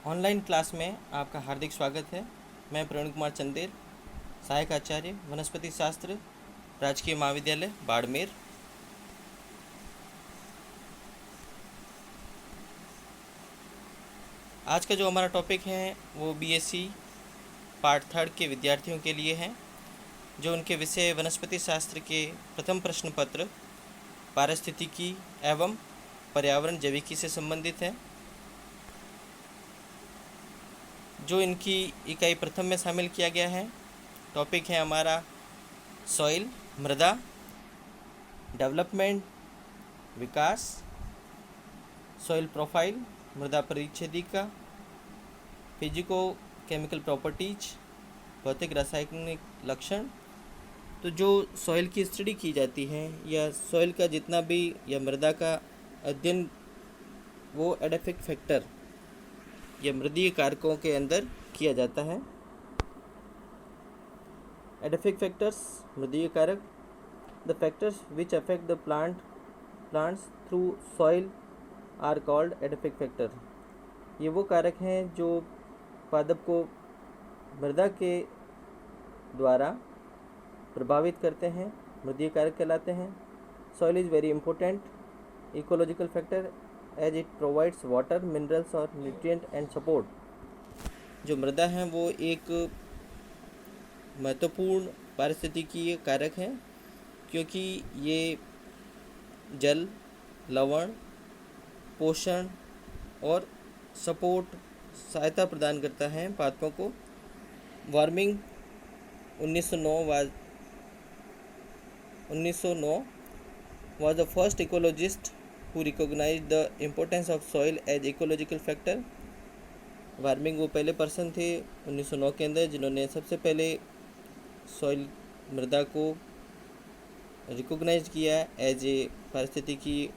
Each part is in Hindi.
ऑनलाइन क्लास में आपका हार्दिक स्वागत है। मैं प्रवीण कुमार चंदेल, सहायक आचार्य वनस्पति शास्त्र, राजकीय महाविद्यालय बाड़मेर। आज का जो हमारा टॉपिक है वो बीएससी पार्ट थर्ड के विद्यार्थियों के लिए है, जो उनके विषय वनस्पति शास्त्र के प्रथम प्रश्न पत्र पारिस्थितिकी एवं पर्यावरण जैविकी से संबंधित है। जो इनकी इकाई प्रथम में शामिल किया गया है। टॉपिक है हमारा सॉइल, मृदा, डेवलपमेंट, विकास, सॉइल प्रोफाइल, मृदा परिच्छेदिका, फिजिको केमिकल प्रॉपर्टीज, भौतिक रासायनिक लक्षण। तो जो सॉइल की स्टडी की जाती है या सॉइल का जितना भी या मृदा का अध्ययन, वो एडेफिक फैक्टर या मृदीय कारकों के अंदर किया जाता है। एडेफिक फैक्टर्स, मृदीय कारक, the factors which affect the plants through soil are called edaphic factor. ये वो कारक हैं जो पादप को मृदा के द्वारा प्रभावित करते हैं, मृदीय कारक कहलाते हैं। Soil is very important ecological factor as it provides water, minerals और न्यूट्रिएंट एंड सपोर्ट। जो मृदा है वो एक महत्वपूर्ण पारिस्थितिकीय कारक है, क्योंकि ये जल, लवण, पोषण और सपोर्ट सहायता प्रदान करता है पादपों को। Warming 1909 was the first ecologist who recognized the importance of soil as ecological factor। Warming वो पहले पर्सन थे 1909 के अंदर जिन्होंने सबसे पहले सॉइल, मृदा को रिकॉग्नाइज किया एज ए पारिस्थितिकी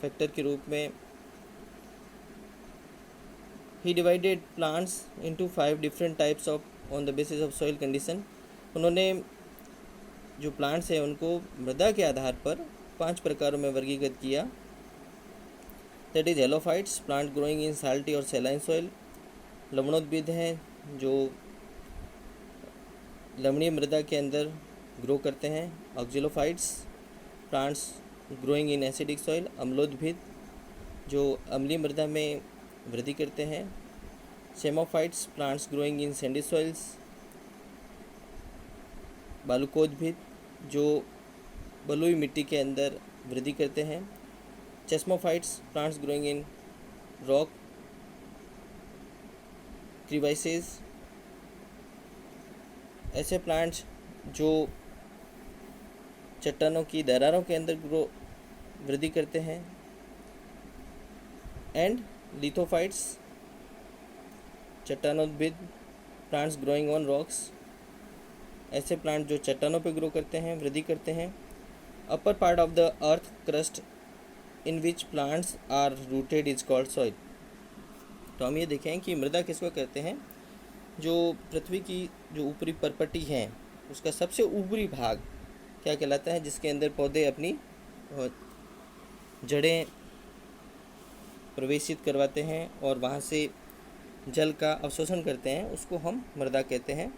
फैक्टर के रूप में। He divided plants into 5 different types of on the basis of soil condition. उन्होंने जो प्लांट्स हैं उनको मृदा के आधार पर 5 प्रकारों में वर्गीकृत किया। That is halophytes, plant growing in salty और सैलाइन सॉइल। लवणोद्भिद हैं जो लवणीय मृदा के अंदर ग्रो करते हैं। Oxylophytes, plants growing in acidic soil. अम्लोद्भिद जो अम्लीय मृदा में वृद्धि करते हैं। Psammophytes, plants growing in sandy soils. बालुकोद्भिद जो बलुई मिट्टी के अंदर वृद्धि करते हैं। Chasmophytes, plants growing in rock crevices. ऐसे प्लांट्स जो चट्टानों की दरारों के अंदर वृद्धि करते हैं। एंड लिथोफाइट्स, चट्टानोद्भिद, प्लांट्स ग्रोइंग ऑन रॉक्स। ऐसे प्लांट जो चट्टानों पर ग्रो करते हैं, वृद्धि करते हैं। Upper part of the earth crust in which plants are rooted is called soil. तो हम ये देखें कि मृदा किसको कहते हैं। जो पृथ्वी की जो ऊपरी परपट्टी है उसका सबसे ऊपरी भाग क्या कहलाता है, जिसके अंदर पौधे अपनी जड़ें प्रवेशित करवाते हैं और वहाँ से जल का अवशोषण करते हैं, उसको हम मृदा कहते हैं।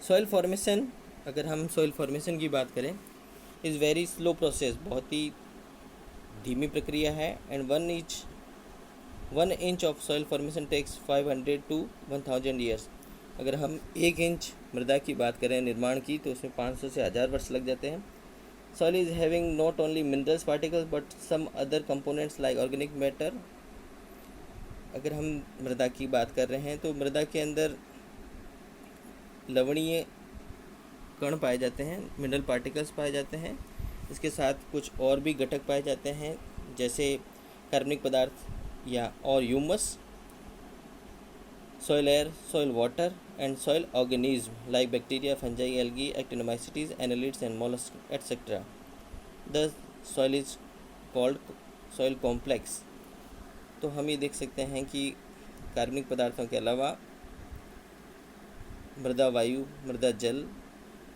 सॉइल फॉर्मेशन, अगर हम सॉइल फॉर्मेशन की बात करें, इज़ वेरी स्लो प्रोसेस, बहुत ही धीमी प्रक्रिया है। And 1 inch of soil formation takes 500 to 1000 years. अगर हम 1 इंच मृदा की बात करें निर्माण की, तो उसमें 500 से 1000 वर्ष लग जाते हैं। Soil is having not only minerals particles but some other components like organic matter. अगर हम मृदा की बात कर रहे हैं तो मृदा के अंदर लवणीय कण पाए जाते हैं, मिनरल पार्टिकल्स पाए जाते हैं। इसके साथ कुछ और भी घटक पाए जाते हैं, जैसे कार्बनिक पदार्थ या और humus, soil air, soil water and soil organism like bacteria, fungi, algae, actinomycetes, annelids and mollusc etcetera. The soil is called soil complex. तो हम ये देख सकते हैं कि कार्बनिक पदार्थों के अलावा मृदा वायु, मृदा जल,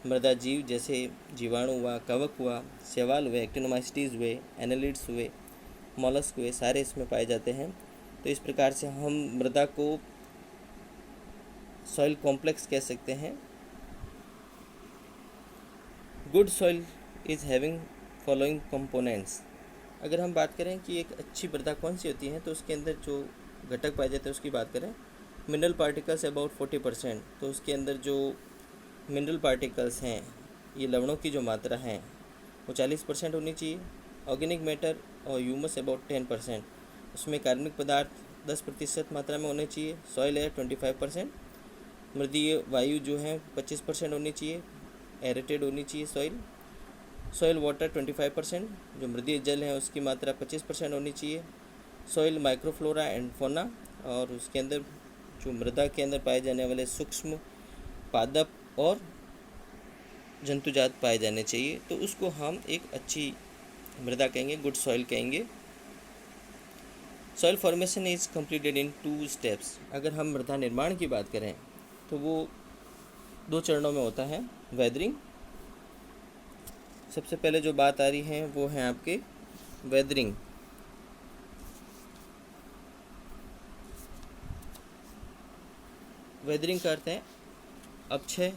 मृदा जीव जैसे जीवाणु हुआ, कवक हुआ, शैवाल हुए, एक्टिनोमाइसीटीज हुए, एनालिड्स हुए, मॉलस्क हुए, सारे इसमें पाए जाते हैं। तो इस प्रकार से हम मृदा को सॉइल कॉम्प्लेक्स कह सकते हैं। Good soil is having following components. अगर हम बात करें कि एक अच्छी मृदा कौन सी होती है, तो उसके अंदर जो घटक पाए जाते हैं उसकी बात करें। मिनरल पार्टिकल्स अबाउट 40%, तो उसके अंदर जो मिनरल पार्टिकल्स हैं, ये लवणों की जो मात्रा है वो 40% होनी चाहिए। ऑर्गेनिक मैटर और ह्यूमस अबाउट 10%, उसमें कार्बनिक पदार्थ 10% मात्रा में होने चाहिए। सॉइल एयर 25%, मृदीय वायु जो है 25% होनी चाहिए, एरेटेड होनी चाहिए सॉइल। सॉइल वाटर 25%, जो मृदीय जल है उसकी मात्रा 25% होनी चाहिए। सॉइल माइक्रोफ्लोरा एंड फोना, और उसके अंदर जो मृदा के अंदर पाए जाने वाले सूक्ष्म पादप और जंतुजात पाए जाने चाहिए, तो उसको हम एक अच्छी मृदा कहेंगे, गुड सॉइल कहेंगे। Soil formation is completed in 2 steps. अगर हम मृदा निर्माण की बात करें तो वो 2 चरणों में होता है। वेदरिंग, सबसे पहले जो बात आ रही है वो है आपके वेदरिंग। वेदरिंग का अर्थ है अपक्षय।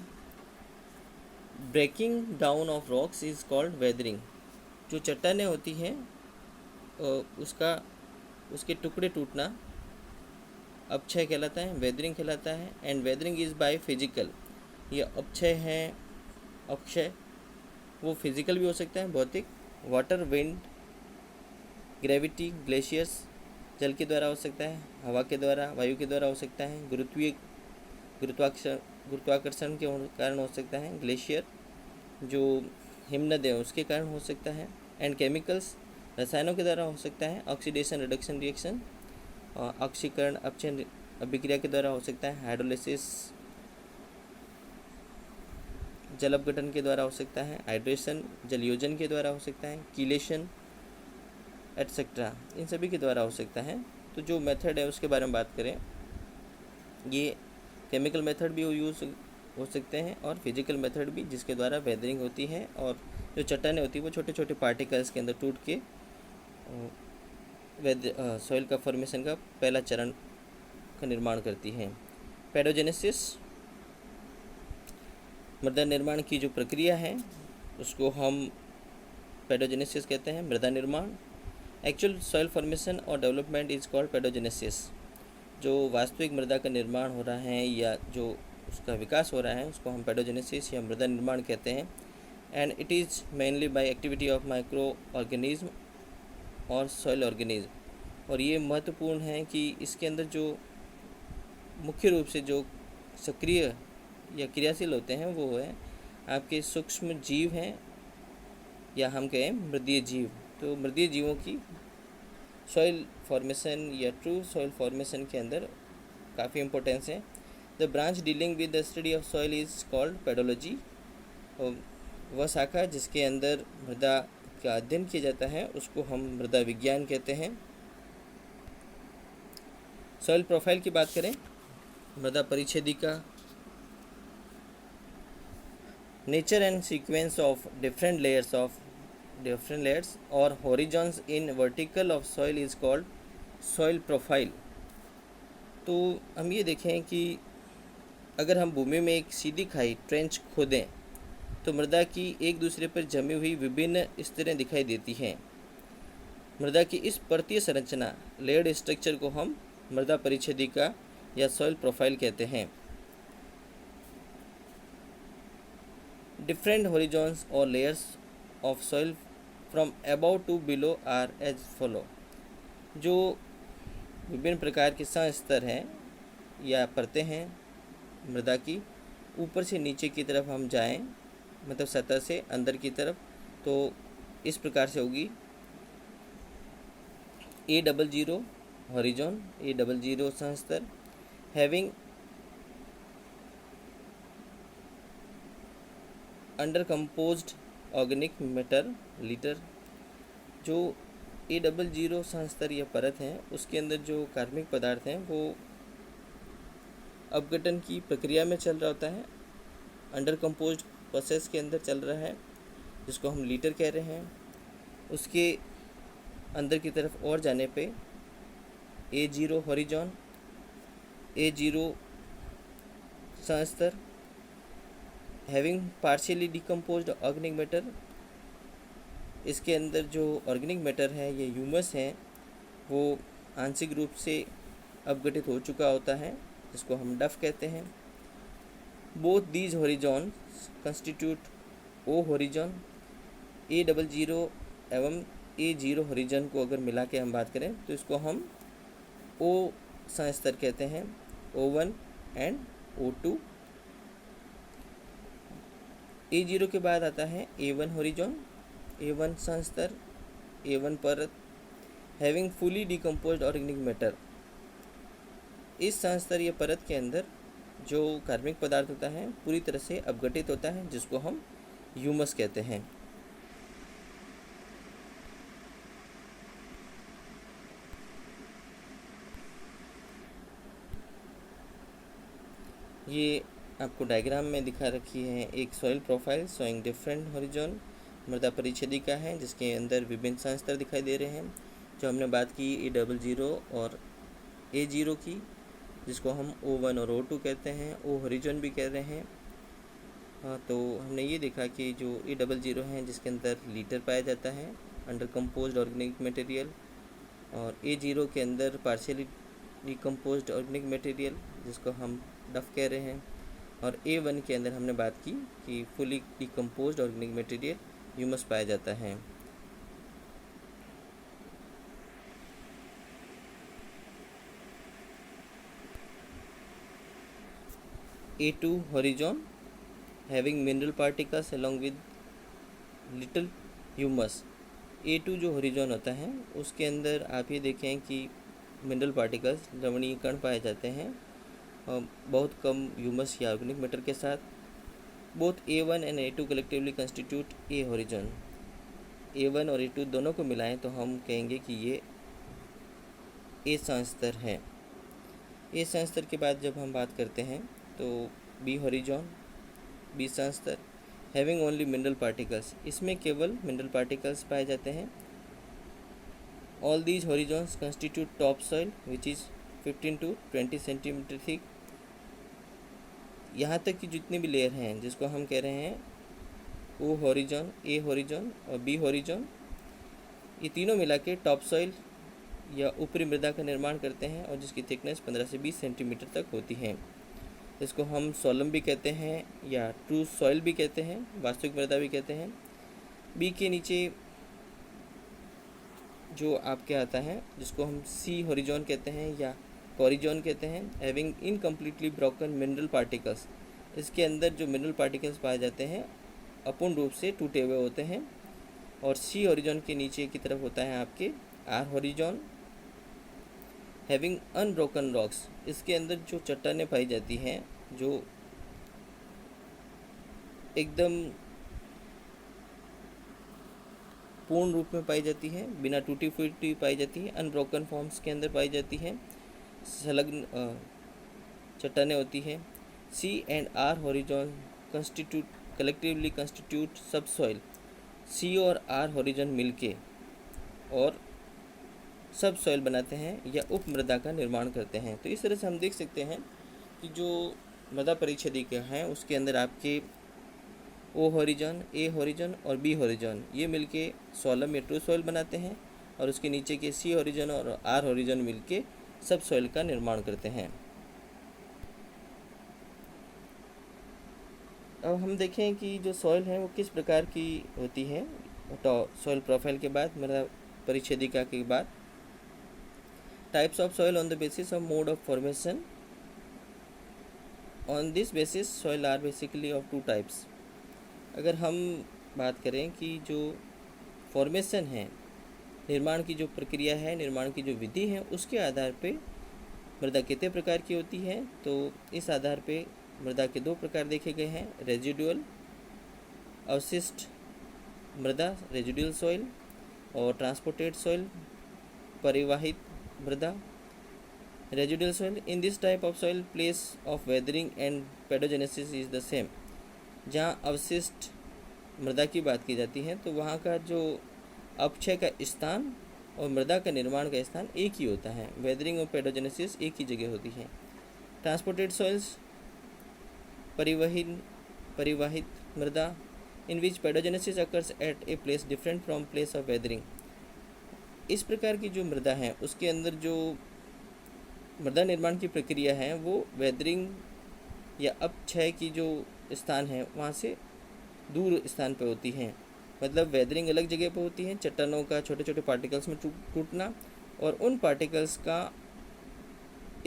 Breaking down of rocks is called weathering. जो चट्टानें होती हैं उसके टुकड़े टूटना अपक्षय कहलाता है, वेदरिंग कहलाता है। And weathering is by physical. ये अपक्षय है, अपक्षय वो फिजिकल भी हो सकता है, भौतिक। वाटर, विंड, ग्रेविटी, ग्लेशियर्स जल के द्वारा हो सकता है, हवा के द्वारा, वायु के द्वारा हो सकता है, गुरुत्वाकर्षण के कारण हो सकता है, ग्लेशियर जो हिमनद है उसके कारण हो सकता है। एंड केमिकल्स, रसायनों के द्वारा हो सकता है। ऑक्सीडेशन रिडक्शन रिएक्शन, ऑक्सीकरण अपचयन अभिक्रिया के द्वारा हो सकता है। हाइड्रोलिसिस, जल अपघटन के द्वारा हो सकता है। हाइड्रेशन, जलयोजन के द्वारा हो सकता है। कीलेशन एटसेट्रा, इन सभी के द्वारा हो सकता है। तो जो मेथड है उसके बारे में बात करें, ये केमिकल मेथड भी यूज़ हो सकते हैं और फिजिकल मेथड भी, जिसके द्वारा वेदरिंग होती है। और जो चट्टानें होती है वो छोटे छोटे पार्टिकल्स के अंदर टूट के सॉइल का फॉर्मेशन का पहला चरण का निर्माण करती हैं। पेडोजेनेसिस, मृदा निर्माण की जो प्रक्रिया है उसको हम पेडोजेनेसिस कहते हैं, मृदा निर्माण। एक्चुअल सॉइल फॉर्मेशन और डेवलपमेंट इज कॉल्ड पेडोजेनेसिस। जो वास्तविक मृदा का निर्माण हो रहा है या जो उसका विकास हो रहा है उसको हम पेडोजेनेसिस या मृदा निर्माण कहते हैं। And it is mainly by activity of micro organism और सॉइल ऑर्गेनिज्म। और ये महत्वपूर्ण है कि इसके अंदर जो मुख्य रूप से जो सक्रिय या क्रियाशील होते हैं वो है आपके सूक्ष्म जीव हैं, या हम कहें मृदीय जीव। तो मृदीय जीवों की सॉइल फॉर्मेशन या ट्रू सॉइल फॉर्मेशन के अंदर काफ़ी इम्पोर्टेंस है। The branch dealing with the study of soil is called pedology. वह शाखा जिसके अंदर मृदा का अध्ययन किया जाता है उसको हम मृदा विज्ञान कहते हैं। सॉइल प्रोफाइल की बात करें, मृदा परिच्छेदिका, nature and sequence of different layers और horizons in vertical of soil is called soil profile. तो हम ये देखें कि अगर हम भूमि में एक सीधी खाई ट्रेंच खोदें तो मृदा की एक दूसरे पर जमी हुई विभिन्न स्तरें दिखाई देती हैं। मृदा की इस परतीय संरचना, लेयर्ड स्ट्रक्चर को हम मृदा परिच्छेदिका या सॉइल प्रोफाइल कहते हैं। डिफरेंट हॉरिजॉन्स और layers of soil from above to below are as follow. जो विभिन्न प्रकार के संस्तर हैं या परतें हैं मृदा की, ऊपर से नीचे की तरफ हम जाएं, मतलब सतह से अंदर की तरफ, तो इस प्रकार से होगी। A00 हॉरिजॉन, A00 संस्तर, having under composed organic matter litre. जो A00 संस्तर या परत हैं उसके अंदर जो कार्बनिक पदार्थ हैं वो अपघटन की प्रक्रिया में चल रहा होता है, अंडर कंपोज्ड प्रोसेस के अंदर चल रहा है, जिसको हम लीटर कह रहे हैं। उसके अंदर की तरफ और जाने पे A0 हॉरिजॉन, A0 संस्तर, having partially decomposed organic matter. इसके अंदर जो ऑर्गेनिक मैटर है, ये ह्यूमस है, वो आंशिक रूप से अपघटित हो चुका होता है, जिसको हम डफ कहते हैं। Both these horizon constitute O horizon. A00 एवं A0 हॉरिजॉन को अगर मिला के हम बात करें तो इसको हम O संस्तर कहते हैं, O1 एंड O2। A0 के बाद आता है A1 हॉरिजॉन, A1 संस्तर, A1 परत, having fully decomposed organic matter. इस संस्तरीय परत के अंदर जो कार्बनिक पदार्थ होता है पूरी तरह से अपघटित होता है, जिसको हम ह्यूमस कहते हैं। ये आपको डायग्राम में दिखा रखी है एक soil profile showing different horizon. मृदा परिच्छेदिका है जिसके अंदर विभिन्न संस्तर दिखाई दे रहे हैं। जो हमने बात की A00 और A0 की, जिसको हम O1 और O2 कहते हैं, O हॉरिजॉन भी कह रहे हैं। हाँ, तो हमने ये देखा कि जो A00 है जिसके अंदर लीटर पाया जाता है अंडर कंपोज्ड ऑर्गेनिक मटेरियल, और A0 के अंदर पार्शियली डिकम्पोज्ड ऑर्गेनिक मटेरियल, जिसको हम डफ कह रहे हैं। और A1 के अंदर हमने बात की कि fully decomposed organic material humus पाया जाता है। A2 horizon having mineral particles along with little humus। A2 जो होरिजॉन होता है उसके अंदर आप ये देखें कि मिनरल पार्टिकल्स, लवणीय कण पाए जाते हैं, और बहुत कम ह्यूमस या ऑर्गेनिक मैटर के साथ। Both A1 and A2 collectively constitute A horizon. A1 और A2 दोनों को मिलाएं तो हम कहेंगे कि ये ए संस्तर है। ए संस्तर के बाद जब हम बात करते हैं तो बी हॉरिजॉन, बी संस्तर, हैविंग ओनली मिनरल पार्टिकल्स, इसमें केवल मिनरल पार्टिकल्स पाए जाते हैं। All these horizons constitute top soil which is 15 to 20 centimetre thick. यहाँ तक कि जितने भी लेयर हैं जिसको हम कह रहे हैं ओ हॉरिजॉन, ए हॉरिजॉन और बी हॉरिजॉन, ये तीनों मिला के टॉप सॉइल या ऊपरी मृदा का निर्माण करते हैं, और जिसकी थिकनेस 15 से 20 सेंटीमीटर तक होती है। इसको हम सोलम भी कहते हैं या ट्रू सॉइल भी कहते हैं, वास्तविक मृदा भी कहते हैं। बी के नीचे जो आपके आता है जिसको हम सी हॉरिजॉन कहते हैं या हॉरिजॉन कहते हैं, having incompletely broken mineral particles. इसके अंदर जो मिनरल पार्टिकल्स पाए जाते हैं अपूर्ण रूप से टूटे हुए होते हैं। और सी हॉरिजॉन के नीचे की तरफ होता है आपके R horizon, having unbroken rocks. इसके अंदर जो चट्टानें पाई जाती हैं जो एकदम पूर्ण रूप में पाई जाती है, बिना टूटी फूटी पाई जाती है, अनब्रोकन फॉर्म्स के अंदर पाई जाती है, संलग्न चट्टानें होती हैं। C and R horizon collectively constitute subsoil. C और आर हॉरिजॉन मिलके और सब सॉइल बनाते हैं या उप मृदा का निर्माण करते हैं। तो इस तरह से हम देख सकते हैं कि जो मृदा परिच्छेदिका है उसके अंदर आपके ओ हॉरिजॉन, ए हॉरिजॉन और बी हॉरिजॉन ये मिलके सोलम या ट्रू सॉइल बनाते हैं, और उसके नीचे के सी हॉरिजॉन और आर हॉरिजॉन मिलके सब सॉइल का निर्माण करते हैं। अब हम देखें कि जो सॉइल है वो किस प्रकार की होती है। तो सॉइल प्रोफाइल के बाद, मृदा परिच्छेदिका के बाद, types of soil on the basis of mode of formation. On this basis soil are basically of two types. अगर हम बात करें कि जो फॉर्मेशन है, निर्माण की जो प्रक्रिया है, निर्माण की जो विधि है, उसके आधार पे मृदा कितने प्रकार की होती है, तो इस आधार पे मृदा के दो प्रकार देखे गए हैं, रेजिडुअल अवशिष्ट मृदा रेजिडुअल सॉइल, और ट्रांसपोर्टेड सॉइल परिवाहित मृदा residual soil. In this type of soil place of weathering and paedogenesis is the same. जहाँ अवशिष्ट मृदा की बात की जाती है तो वहाँ का जो अपक्षय का स्थान और मृदा का निर्माण का स्थान एक ही होता है। वेदरिंग और पेडोजेनेसिस एक ही जगह होती है। ट्रांसपोर्टेड सॉइल्स, परिवाहित मृदा, in which pedogenesis occurs at a place different from place of weathering. इस प्रकार की जो मृदा है उसके अंदर जो मृदा निर्माण की प्रक्रिया है वो वेदरिंग या अपक्षय की जो स्थान है वहाँ से दूर स्थान पर होती हैं। मतलब वेदरिंग अलग जगह पर होती है, चट्टानों का छोटे छोटे पार्टिकल्स में टूटना और उन पार्टिकल्स का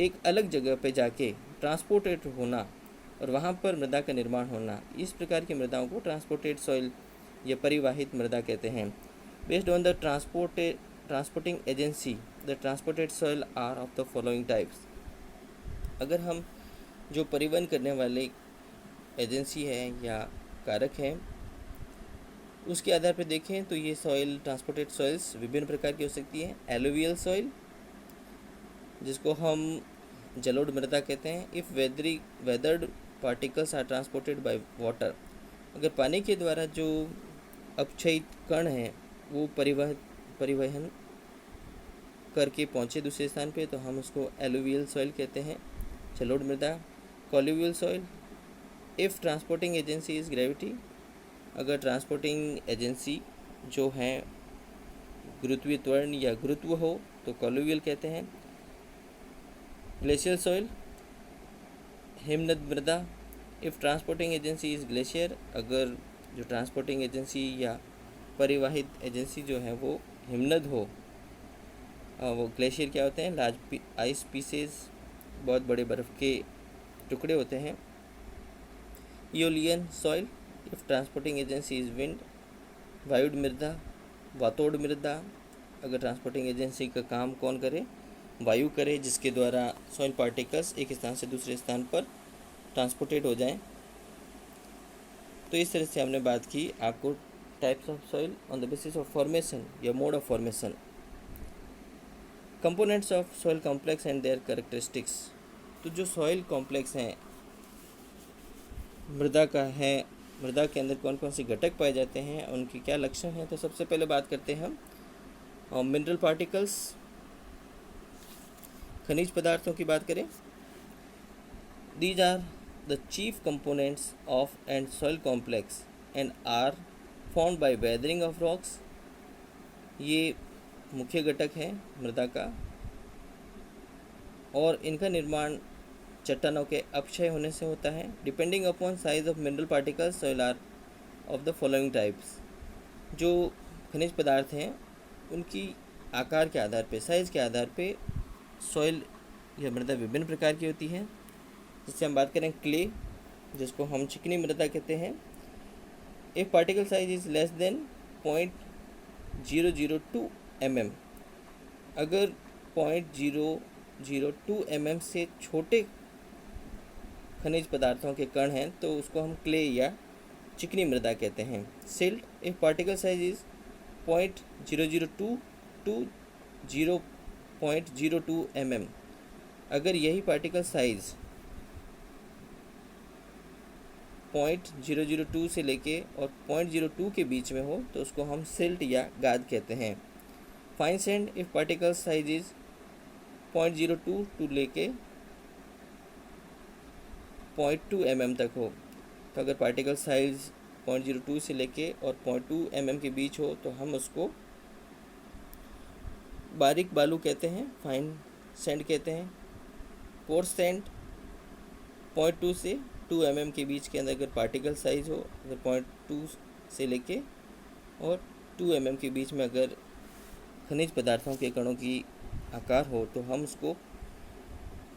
एक अलग जगह पे जाके ट्रांसपोर्टेड होना और वहाँ पर मृदा का निर्माण होना। इस प्रकार की मृदाओं को ट्रांसपोर्टेड सॉइल या परिवाहित मृदा कहते हैं। Based on the transporting agency, the transported soil are of the following types. अगर हम जो परिवहन करने वाले एजेंसी है या कारक हैं उसके आधार पर देखें तो ये सॉइल, ट्रांसपोर्टेड सॉइल्स विभिन्न प्रकार की हो सकती हैं। एलुवियल सॉइल, जिसको हम जलोढ़ मृदा कहते हैं। If weathered particles are transported by water, अगर पानी के द्वारा जो अपक्षयित कण हैं वो परिवहन करके पहुँचे दूसरे स्थान पे तो हम उसको एलुवियल सॉइल कहते हैं, जलोढ़ मृदा। Colluvial soil, if transporting agency is gravity, अगर ट्रांसपोर्टिंग एजेंसी जो है गुरुत्वीय त्वरण या गुरुत्व हो तो कॉल्यूवियल कहते हैं। ग्लेशियल सॉइल, हिमनद मृदा, if transporting agency is glacier, अगर जो ट्रांसपोर्टिंग एजेंसी या परिवाहित एजेंसी जो है वो हिमनद हो। वो ग्लेशियर क्या होते हैं? लार्ज आइस पीसेस, बहुत बड़े बर्फ़ के टुकड़े होते हैं। Aeolian soil, if transporting agency is wind. वायुड मृदा, वातोड़ मृदा, अगर ट्रांसपोर्टिंग एजेंसी का काम कौन करे? वायु करे, जिसके द्वारा सॉइल पार्टिकल्स एक स्थान से दूसरे स्थान पर ट्रांसपोर्टेड हो जाएं। तो इस तरह से हमने बात की आपको types of soil on the basis of formation या mode of formation. Components of soil complex and their characteristics. तो जो सॉइल कॉम्प्लेक्स हैं मृदा का है, मृदा के अंदर कौन कौन से घटक पाए जाते हैं, उनके क्या लक्षण हैं। तो सबसे पहले बात करते हैं हम मिनरल पार्टिकल्स, खनिज पदार्थों की बात करें। These are the chief components of and soil complex and are formed by weathering of rocks. ये मुख्य घटक हैं मृदा का और इनका निर्माण चट्टानों के अपक्षय होने से होता है। Depending upon size of mineral particles soil are of the following types. जो खनिज पदार्थ हैं उनकी आकार के आधार पे, साइज़ के आधार पे सॉइल या मृदा विभिन्न प्रकार की होती है। जिससे हम बात करें क्ले, जिसको हम चिकनी मृदा कहते हैं। If particle size is less than 0.002 mm, अगर 0.002 mm से छोटे खनिज पदार्थों के कण हैं तो उसको हम क्ले या चिकनी मृदा कहते हैं। Silt, if particle size is 0.002 to 0.02 mm, अगर यही पार्टिकल साइज 0.002 से लेके और 0.02 के बीच में हो तो उसको हम सिल्ट या गाद कहते हैं। Fine sand, if particle size is 0.02 to लेके 0.2 mm तक हो, तो अगर पार्टिकल साइज 0.02 से लेके और 0.2 mm के बीच हो तो हम उसको बारीक बालू कहते हैं, फाइन सैंड कहते हैं। कोर्स सैंड 0.2 से 2 mm के बीच के अंदर अगर पार्टिकल साइज हो, अगर 0.2 से लेके और 2 mm के बीच में अगर खनिज पदार्थों के कणों की आकार हो तो हम उसको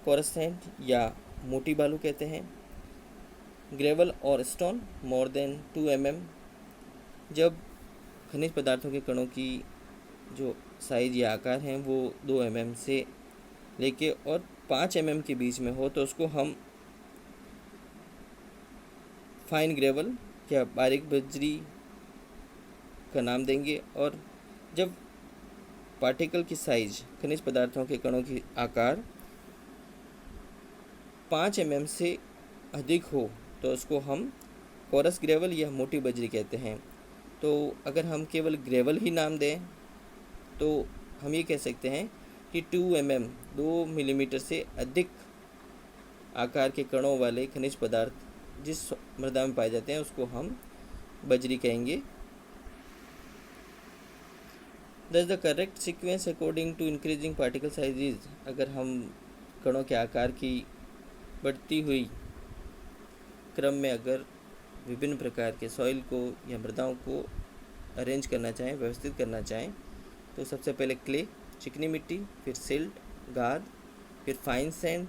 कोरस सैंड या मोटी बालू कहते हैं। ग्रेवल और स्टोन मोर देन 2 mm, जब खनिज पदार्थों के कणों की जो साइज या आकार हैं वो 2 mm से लेके और 5 mm के बीच में हो तो उसको हम फाइन ग्रेवल या बारीक बजरी का नाम देंगे। और जब पार्टिकल की साइज, खनिज पदार्थों के कणों की आकार 5 mm से अधिक हो तो उसको हम कोरस ग्रेवल या मोटी बजरी कहते हैं। तो अगर हम केवल ग्रेवल ही नाम दें तो हम ये कह सकते हैं कि 2 mm 2 मिलीमीटर से अधिक आकार के कणों वाले खनिज पदार्थ जिस मृदा में पाए जाते हैं उसको हम बजरी कहेंगे। Thus the correct sequence according to increasing particle size is, अगर हम कणों के आकार की बढ़ती हुई क्रम में अगर विभिन्न प्रकार के सॉइल को या मृदाओं को अरेंज करना चाहें, व्यवस्थित करना चाहें, तो सबसे पहले क्ले, चिकनी मिट्टी, फिर सिल्ट, गाद, फिर फाइन सैंड,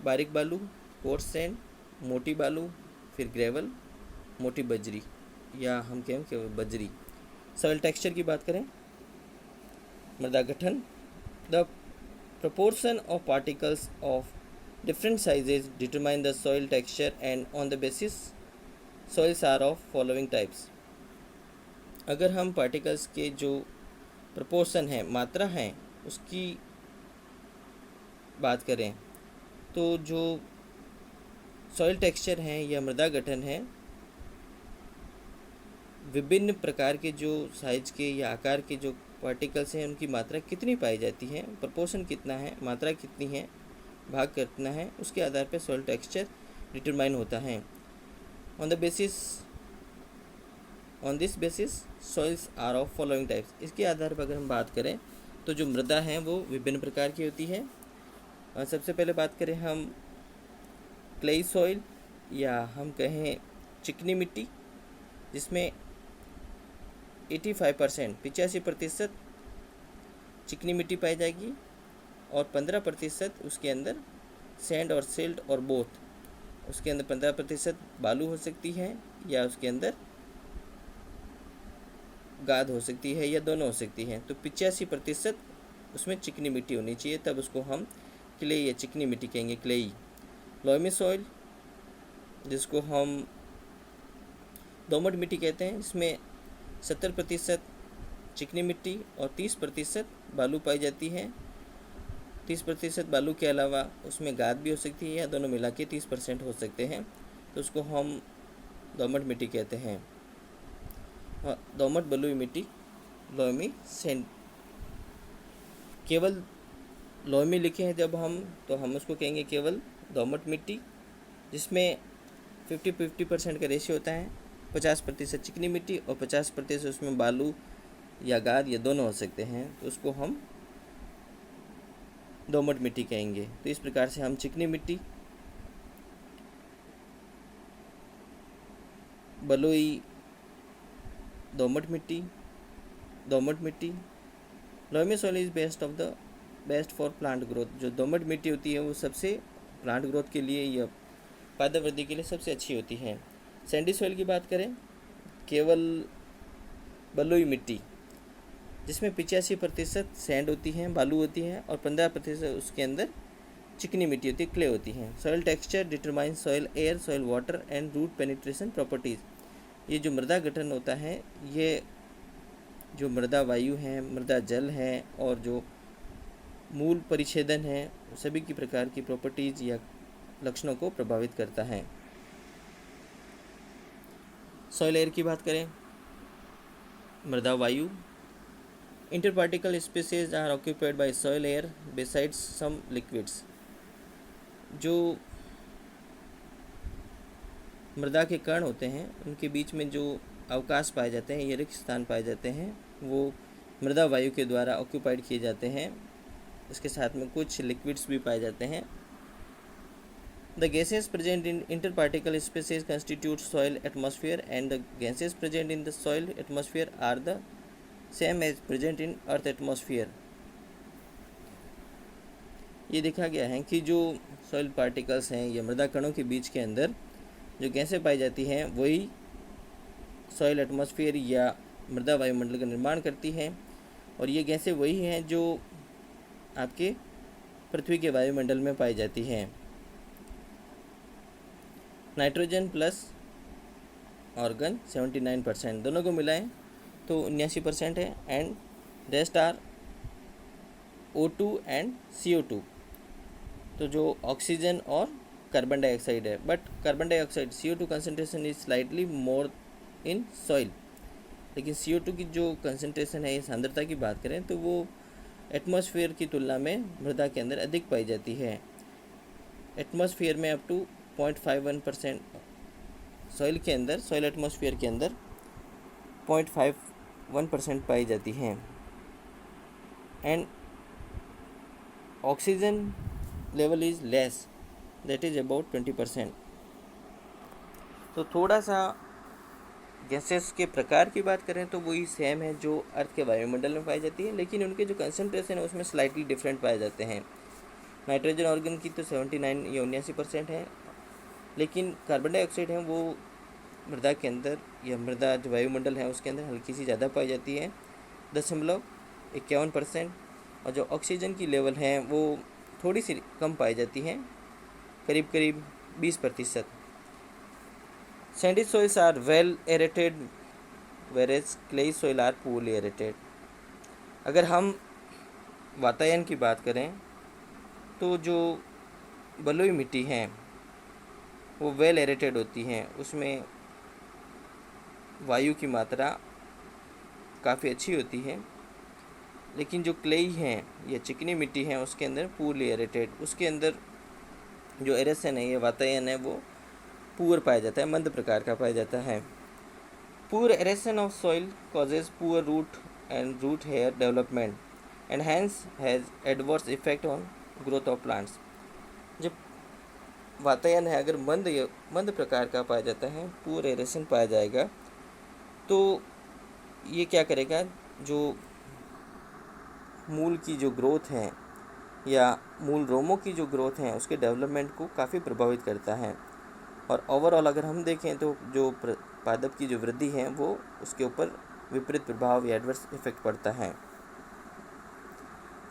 बारीक बालू, कोर्स सैंड, मोटी बालू, फिर ग्रेवल, मोटी बजरी या हम कहें कि बजरी। सॉइल टेक्सचर की बात करें, मृदा गठन, the proportion of particles of different sizes determine the soil texture and on the basis soils are of following types। अगर हम पार्टिकल्स के जो प्रपोर्शन है, मात्रा है, उसकी बात करें तो जो सॉइल टेक्सचर है या मृदा गठन है, विभिन्न प्रकार के जो साइज के या आकार के जो पार्टिकल्स हैं उनकी मात्रा कितनी पाई जाती है, प्रपोर्शन कितना है, मात्रा कितनी है, भाग कितना है, उसके आधार पर सॉइल टेक्सचर डिटरमाइन होता है। On this basis soils are of following types. इसके आधार पर अगर हम बात करें तो जो मृदा है वो विभिन्न प्रकार की होती है। और सबसे पहले बात करें हम क्लेई सॉइल या हम कहें चिकनी मिट्टी, जिसमें 85% चिकनी मिट्टी पाई जाएगी और 15% उसके अंदर सैंड और सिल्ट और बोथ, उसके अंदर 15% बालू हो सकती है या उसके अंदर गाद हो सकती है या दोनों हो सकती हैं। तो 85% उसमें चिकनी मिट्टी होनी चाहिए, तब उसको हम क्ले या चिकनी मिट्टी कहेंगे, क्लेई। लोमी सॉइल जिसको हम दोमट मिट्टी कहते हैं, इसमें 70% चिकनी मिट्टी और 30% बालू पाई जाती है। 30% बालू के अलावा उसमें गाद भी हो सकती है या दोनों मिला के 30% हो सकते हैं, तो उसको हम दोमट मिट्टी कहते हैं। दोमट बलुई मिट्टी, लोमी सैंड। केवल लोमी लिखे हैं जब हम, तो हम उसको कहेंगे केवल दोमट मिट्टी, जिसमें 50-50% का रेशियो होता है। 50% चिकनी मिट्टी और 50% उसमें बालू या गाद या दोनों हो सकते हैं, तो उसको हम दोमट मिट्टी कहेंगे। तो इस प्रकार से हम चिकनी मिट्टी, बलुई, दोमट मिट्टी, loamy soil is best for plant growth. जो दोमट मिट्टी होती है वो सबसे प्लांट ग्रोथ के लिए या पैदा वृद्धि के लिए सबसे अच्छी होती है। सैंडी सॉइल की बात करें, केवल बलुई मिट्टी, जिसमें 85% सैंड होती है, बालू होती है और 15% उसके अंदर चिकनी मिट्टी होती है, क्ले होती है। Soil texture determine soil air, soil water and root penetration properties. ये जो मृदा गठन होता है, ये जो मृदा वायु है, मृदा जल है और जो मूल परिच्छेदन है, सभी की प्रकार की प्रॉपर्टीज़ या लक्षणों को प्रभावित करता है। सॉइल एयर की बात करें, मृदा वायु, interparticle spaces are occupied by soil air besides some liquids. जो मृदा के कण होते हैं उनके बीच में जो अवकाश पाए जाते हैं या रिक्त स्थान पाए जाते हैं, वो मृदा वायु के द्वारा ऑक्यूपाइड किए जाते हैं। इसके साथ में कुछ लिक्विड्स भी पाए जाते हैं। The gases present in interparticle spaces constitute soil atmosphere and the gases present in the soil atmosphere are the same as present in earth atmosphere। ये देखा गया है कि जो सॉइल पार्टिकल्स हैं या मृदा कणों के बीच के अंदर जो गैसें पाई जाती हैं वही सॉइल एटमॉस्फेयर या मृदा वायुमंडल का निर्माण करती हैं, और ये गैसें वही हैं जो आपके पृथ्वी के वायुमंडल में पाई जाती हैं। नाइट्रोजन प्लस ऑर्गन 79%, दोनों को मिलाएं तो 79% है, and rest are O2 and CO2। तो जो ऑक्सीजन और कार्बन डाइऑक्साइड है, but carbon dioxide CO2 concentration is slightly more in soil. लेकिन CO2 की जो कंसंट्रेशन है, ये सांद्रता की बात करें तो वो एटमॉस्फेयर की तुलना में मृदा के अंदर अधिक पाई जाती है। एटमॉस्फेयर में अप टू 0.51%, सॉइल एटमॉस्फेयर के अंदर 0.51% पाई जाती हैं। And oxygen level is less, that is about 20%। तो थोड़ा सा गैसेस के प्रकार की बात करें तो वही सेम है जो अर्थ के वायुमंडल में पाई जाती है, लेकिन उनके जो कंसंट्रेशन है उसमें स्लाइटली डिफरेंट पाए जाते हैं। नाइट्रोजन ऑर्गन की तो 79 या 79% है, लेकिन कार्बन डाइऑक्साइड है वो मृदा के अंदर या मृदा जो वायुमंडल है उसके अंदर हल्की सी ज़्यादा पाई जाती है, 0.51%। और जो ऑक्सीजन की लेवल है वो थोड़ी सी कम पाई जाती है, करीब करीब 20%। Sandy soils are well aerated whereas clay soil are poorly aerated। अगर हम वातायन की बात करें तो जो बलुई मिट्टी हैं वो वेल एरेटेड होती हैं, उसमें वायु की मात्रा काफ़ी अच्छी होती है। लेकिन जो क्लेई हैं या चिकनी मिट्टी है उसके अंदर पूरली एरेटेड, उसके अंदर जो एरेसन है या वातायन है वो पुअर पाया जाता है, मंद प्रकार का पाया जाता है। Poor aeration of soil causes poor root and root hair development and hence has adverse effect on growth of plants. जब वातायन है अगर मंद प्रकार का पाया जाता है, पुअर एरेसन पाया जाएगा, तो ये क्या करेगा, जो मूल की जो ग्रोथ है या मूल रोमों की जो ग्रोथ है उसके डेवलपमेंट को काफ़ी प्रभावित करता है। और ओवरऑल अगर हम देखें तो जो पादप की जो वृद्धि है वो उसके ऊपर विपरीत प्रभाव या एडवर्स इफेक्ट पड़ता है।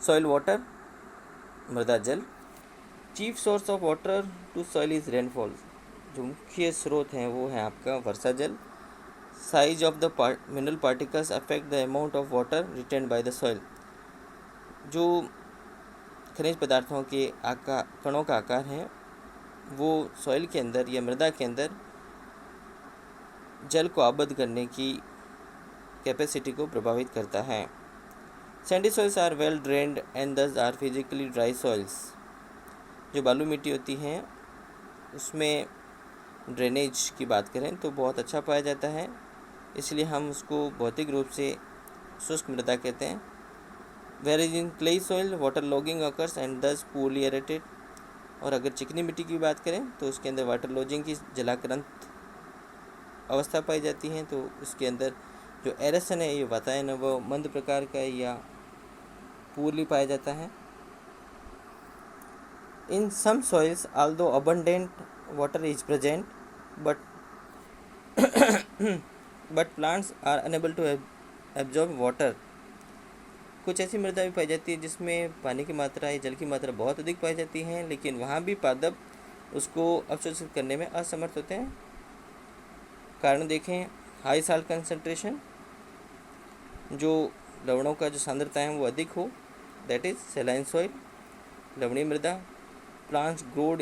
सॉइल वाटर, मृदा जल। Chief source of water to soil is rainfall. जो मुख्य स्रोत हैं वो है आपका वर्षा जल। Size of the mineral particles affect the amount of water retained by the soil. जो खनिज पदार्थों के कणों का आकार है वो सॉइल के अंदर या मृदा के अंदर जल को आबद्ध करने की कैपेसिटी को प्रभावित करता है। Sandy soils are well drained and thus are physically dry soils. जो बालू मिट्टी होती है उसमें ड्रेनेज की बात करें तो बहुत अच्छा पाया जाता है, इसलिए हम उसको भौतिक रूप से शुष्क मृदा कहते हैं। Whereas in clay soil water logging occurs and thus poorly aerated। और अगर चिकनी मिट्टी की बात करें तो उसके अंदर वाटर लॉजिंग की जलाक्रांत अवस्था पाई जाती है, तो उसके अंदर जो एरेसन है ये वातायन है वो मंद प्रकार का या पूर्ली पाया जाता है। इन सम soils although abundant water is present but plants are unable to absorb water। कुछ ऐसी मृदा भी पाई जाती है जिसमें पानी की मात्रा या जल की मात्रा बहुत अधिक पाई जाती है, लेकिन वहाँ भी पादप उसको अवशोषित करने में असमर्थ होते हैं। कारण देखें, हाई साल्ट कंसंट्रेशन, जो लवणों का जो सांद्रता है वो अधिक हो, दैट इज सेलाइन सॉइल, लवणीय मृदा। Plants grown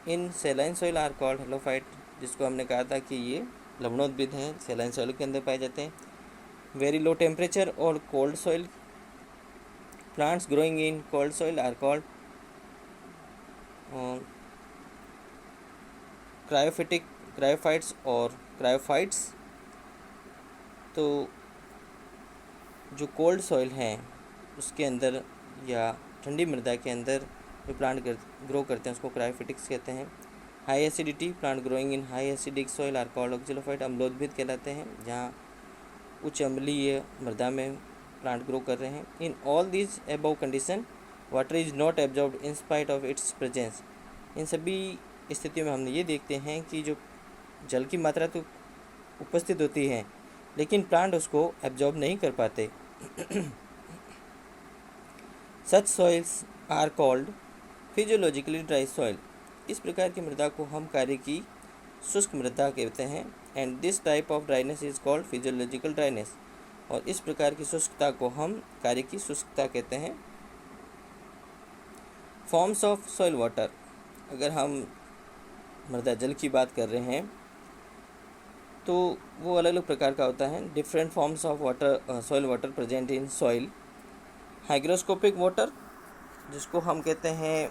in saline soil are called halophyte, जिसको हमने कहा था कि ये लवणोद्भिद हैं, सेलाइन सॉइल के अंदर पाए जाते हैं। वेरी लो टेम्परेचर और cold soil, plants growing in cold soil are called cryophytes और क्रायोफाइट्स। तो जो कोल्ड सॉइल हैं उसके अंदर या ठंडी मृदा के अंदर जो प्लांट ग्रो करते हैं उसको क्रायोफिटिक्स कहते हैं। High acidity, plant growing in high acidic soil are called oxylophyte, अम्लोद्भिद कहलाते हैं, जहाँ उच्च अम्लीय मृदा में प्लांट ग्रो कर रहे हैं। In all these above condition water is not absorbed in spite of its presence. इन सभी स्थितियों में हमने ये देखते हैं कि जो जल की मात्रा तो उपस्थित होती है लेकिन प्लांट उसको एब्जॉर्ब नहीं कर पाते। Such soils are called physiologically dry soil. इस प्रकार की मृदा को हम कार्य की शुष्क मृदा कहते हैं। And this type of dryness is called physiological dryness. और इस प्रकार की शुष्कता को हम कार्य की शुष्कता कहते हैं। फॉर्म्स ऑफ सॉइल वाटर, अगर हम मृदा जल की बात कर रहे हैं तो वो अलग अलग प्रकार का होता है। Different forms of water, soil water present in soil. Hygroscopic water, जिसको हम कहते हैं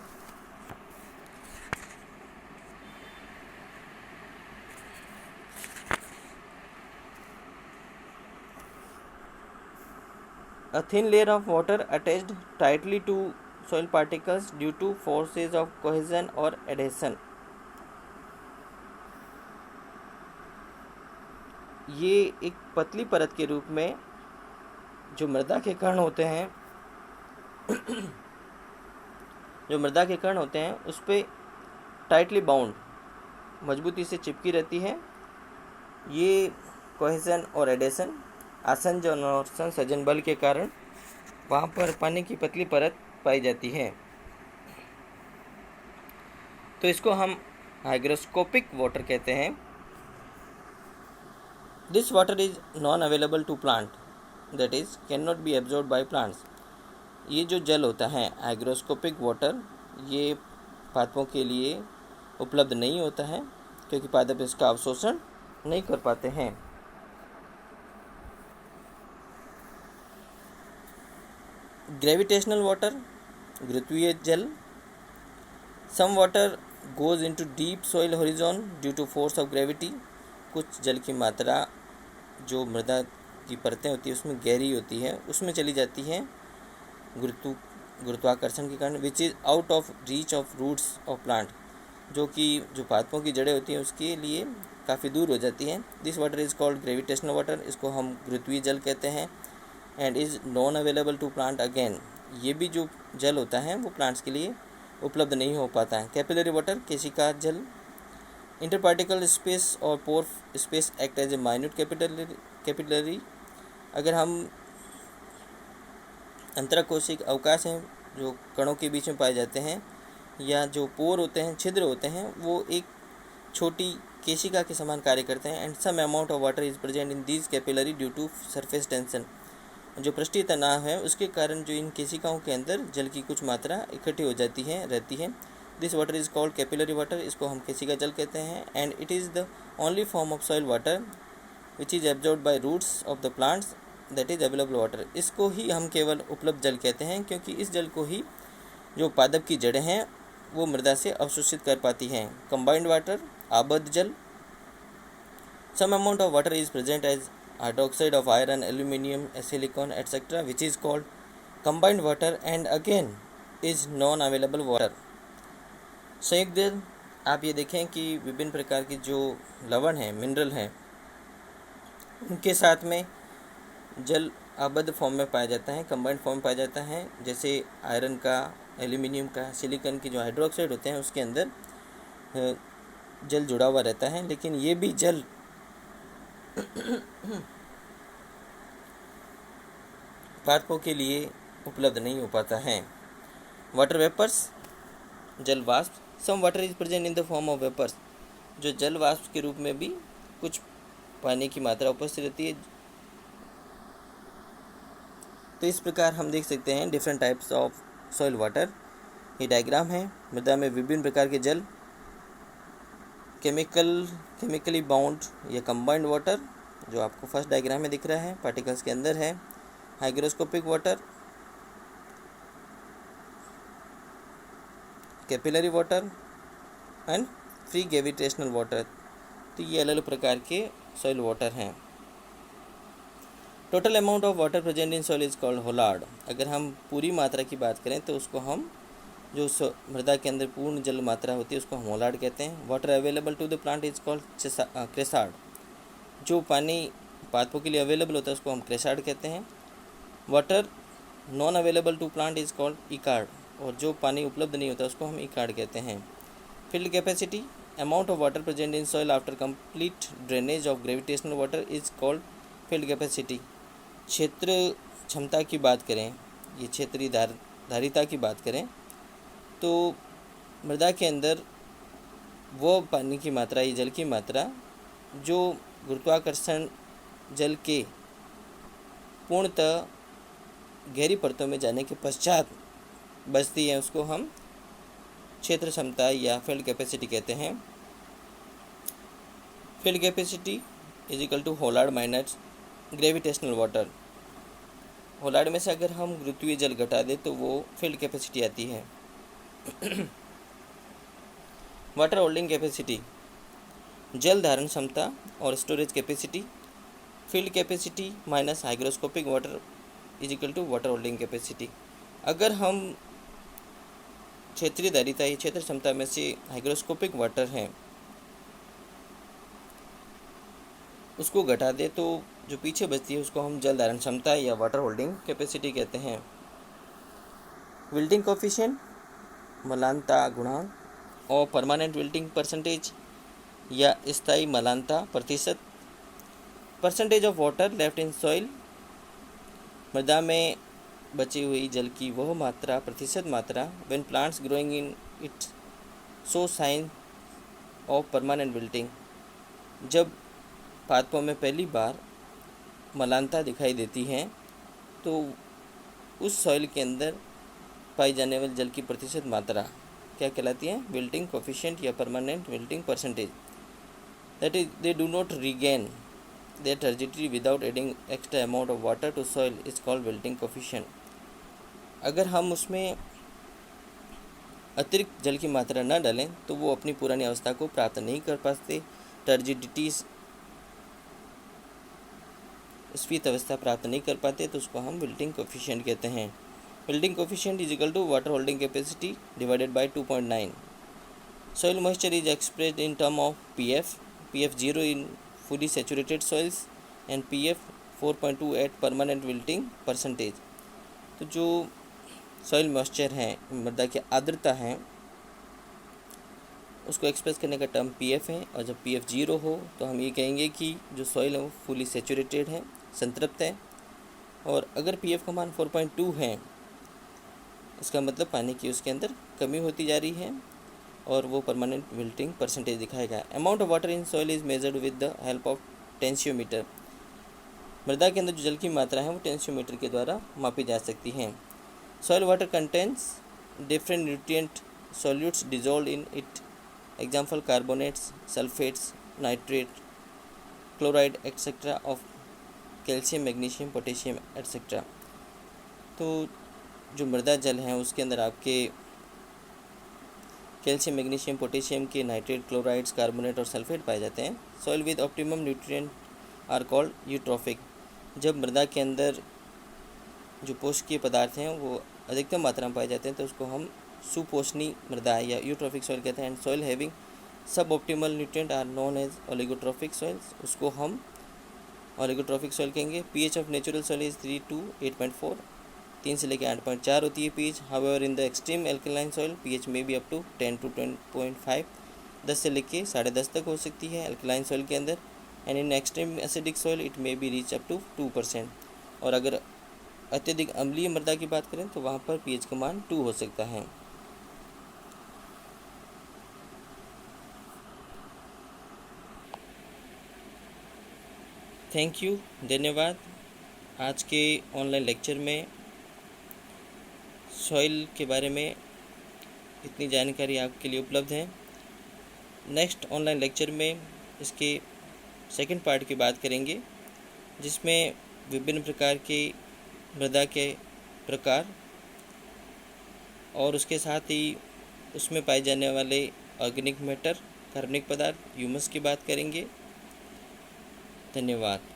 a thin layer of water attached tightly to soil particles due to forces of cohesion or adhesion। ये एक पतली परत के रूप में जो मृदा के कण होते हैं उस पर टाइटली बाउंड, मजबूती से चिपकी रहती है। ये कोहेजन और एडेशन, आसंजन और संसर्जन बल के कारण वहाँ पर पानी की पतली परत पाई जाती है। तो इसको हम हाइग्रोस्कोपिक वाटर कहते हैं। This water is non available to plant, that is can not be absorb by plants. ये जो जल होता है हाइग्रोस्कोपिक वाटर, ये पादपों के लिए उपलब्ध नहीं होता है क्योंकि पादप इसका अवशोषण नहीं कर पाते हैं। ग्रेविटेशनल वाटर, गुरुत्वीय जल। Some water goes into deep soil horizon due to force of gravity. कुछ जल की मात्रा जो मृदा की परतें होती है उसमें गहरी होती है, उसमें चली जाती है गुरुत्वाकर्षण के कारण। Which is out of reach of roots of plant, जो पादपों की जड़ें होती हैं उसके लिए काफ़ी दूर हो जाती हैं। This water is called gravitational water, इसको हम गुरुत्वीय जल कहते हैं। And is non available to plant again, ये भी जो जल होता है वो प्लांट्स के लिए उपलब्ध नहीं हो पाता है। कैपिलरी वाटर, केशिका जल। इंटरपार्टिकल स्पेस और pore space act as a minute capillary. अगर हम अंतराकोशिक अवकाश हैं जो कणों के बीच में पाए जाते हैं, या जो पोर होते हैं, छिद्र होते हैं, वो एक छोटी केशिका के समान कार्य करते हैं। And some amount of water is present in these capillary due to surface tension. जो पृष्ठीय तनाव है उसके कारण जो इन केशिकाओं के अंदर जल की कुछ मात्रा इकट्ठी हो जाती है, रहती है। This water is called capillary water, इसको हम केशिका जल कहते हैं। And it is the only form of soil water which is absorbed by roots of the plants, that is available water. इसको ही हम केवल उपलब्ध जल कहते हैं क्योंकि इस जल को ही जो पादप की जड़ें हैं वो मृदा से अवशोषित कर पाती हैं। कंबाइंड वाटर, आबद्ध जल। Some amount of water is present as hydroxide of iron, aluminium, silicon, etc., which is called combined water and again is non-available water। संयुक्त जल, आप ये देखें कि विभिन्न प्रकार की जो लवण हैं, मिनरल हैं, उनके साथ में जल आबद्ध फॉर्म में पाया जाता है, कंबाइंड फॉर्म में पाया जाता है। जैसे आयरन का, एल्यूमिनियम का, सिलिकॉन की जो हाइड्रोक्साइड होते हैं उसके अंदर जल जुड़ा हुआ रहता है, लेकिन ये भी जल पादपों के लिए उपलब्ध नहीं हो पाता है। वाटर वेपर्स, जल वाष्प। Some water is present in the form of vapours, जो जल वाष्प के रूप में भी कुछ पानी की मात्रा उपस्थित रहती है। तो इस प्रकार हम देख सकते हैं different types of soil water. ये डायग्राम है। मृदा में विभिन्न प्रकार के जल, केमिकली बाउंड या कंबाइंड वाटर, जो आपको फर्स्ट डायग्राम में दिख रहा है, पार्टिकल्स के अंदर है। Hygroscopic water, capillary water and free gravitational water. तो ये अलग अलग प्रकार के सॉइल वाटर हैं। Total amount of water present in soil is called holard. अगर हम पूरी मात्रा की बात करें तो उसको हम, जो मृदा के अंदर पूर्ण जल मात्रा होती है उसको हम होलार्ड कहते हैं। Water available to the plant is called chresard. जो पानी पादपों के लिए अवेलेबल होता है उसको हम क्रेसार्ड कहते हैं। Water non available to plant is called echard, और जो पानी उपलब्ध नहीं होता उसको हम इकार्ड कहते हैं। Field capacity, amount of water present in soil after complete drainage of gravitational water is called field capacity. क्षेत्र क्षमता की बात करें, ये क्षेत्रीय धारिता की बात करें, तो मृदा के अंदर वो पानी की मात्रा या जल की मात्रा जो गुरुत्वाकर्षण जल के पूर्णतः गहरी परतों में जाने के पश्चात बचती है, उसको हम क्षेत्र क्षमता या फील्ड कैपेसिटी कहते हैं। Field capacity is equal to holard minus gravitational water. Holard में से अगर हम गुरुत्वीय जल घटा दें तो वो फील्ड कैपेसिटी आती है। वाटर होल्डिंग कैपेसिटी, जल धारण क्षमता और storage capacity, field capacity minus hygroscopic water is equal to water holding capacity. अगर हम क्षेत्रीय धारिता या क्षेत्र क्षमता में से हाइग्रोस्कोपिक वाटर हैं उसको घटा दे तो जो पीछे बचती है उसको हम जल धारण क्षमता या वाटर होल्डिंग कैपेसिटी कहते हैं। विल्टिंग कोफिशिएंट, मलानता गुणांक और परमानेंट विल्टिंग परसेंटेज या स्थायी मलानता प्रतिशत। Percentage of water left in soil, मृदा में बची हुई जल की वह मात्रा, प्रतिशत मात्रा when plants growing in its show sign of permanent wilting, जब पादपों में पहली बार मलानता दिखाई देती है तो उस सॉइल के अंदर पाई जाने वाली जल की प्रतिशत मात्रा क्या कहलाती है? विल्टिंग कोफिशिएंट या permanent wilting percentage. That is they do not regain their trajectory without adding extra amount of water to soil is called wilting coefficient। अगर हम उसमें अतिरिक्त जल की मात्रा न डालें तो वो अपनी पुरानी अवस्था को प्राप्त नहीं कर पाते, टर्जिडिटी स्फीत अवस्था प्राप्त नहीं कर पाते, तो उसको हम विल्टिंग कोफिशिएंट कहते हैं। Wilting coefficient is equal to water holding capacity divided by 2.9। Soil moisture is expressed in term of pF 0 इन fully saturated soils and pF 4.2 at permanent wilting percentage। तो जो सॉइल मॉइस्चर है, मृदा की आर्द्रता है, उसको एक्सप्रेस करने का टर्म pF है, और जब pF 0 हो तो हम ये कहेंगे कि जो सॉइल है वो फुली सेचुरेटेड है, संतृप्त है। और अगर pF का मान 4.2 है इसका मतलब पानी की उसके अंदर कमी होती जा रही है और वो परमानेंट विल्टिंग परसेंटेज दिखाएगा। Amount of water in soil is measured with the help of tensiometer. मृदा के अंदर जो जल की मात्रा है वो टेंशियोमीटर के द्वारा मापी जा सकती है। Soil water contents different nutrient solutes dissolve in it, example carbonates, sulphates, nitrate, chloride etcetera of calcium, magnesium, potassium etcetera. तो जो मृदा जल है उसके अंदर आपके कैल्शियम, मैग्नीशियम, पोटेशियम के नाइट्रेट, क्लोराइड्स, कार्बोनेट और सल्फेट पाए जाते हैं। Soil with optimum nutrient are called eutrophic. जब मृदा के अंदर जो पोषकीय पदार्थ हैं वो अधिकतम मात्रा में पाए जाते हैं तो उसको हम सुपोषणी मृदा या यूट्रोफिक सॉइल कहते हैं। And soil having sub optimal nutrient are known as oligotrophic soils, उसको हम ओलिगोट्रोफिक सॉइल कहेंगे। PH of natural soil is 3 to 8.4, 3 से लेकर 8.4 होती है pH. However in the extreme alkaline soil pH में भी अप टू 10 to 10.5, 10 से लेकर 10.5 तक हो सकती है एल्कलाइन सॉइल के अंदर। And in extreme acidic soil it may be reach up to 2%। और अगर अत्यधिक अम्लीय मृदा की बात करें तो वहाँ पर पीएच का मान 2 हो सकता है। थैंक यू, धन्यवाद। आज के ऑनलाइन लेक्चर में सॉइल के बारे में इतनी जानकारी आपके लिए उपलब्ध है। नेक्स्ट ऑनलाइन लेक्चर में इसके सेकंड पार्ट की बात करेंगे जिसमें विभिन्न प्रकार के मृदा के प्रकार और उसके साथ ही उसमें पाए जाने वाले ऑर्गेनिक मैटर, कार्बनिक पदार्थ, ह्यूमस की बात करेंगे। धन्यवाद।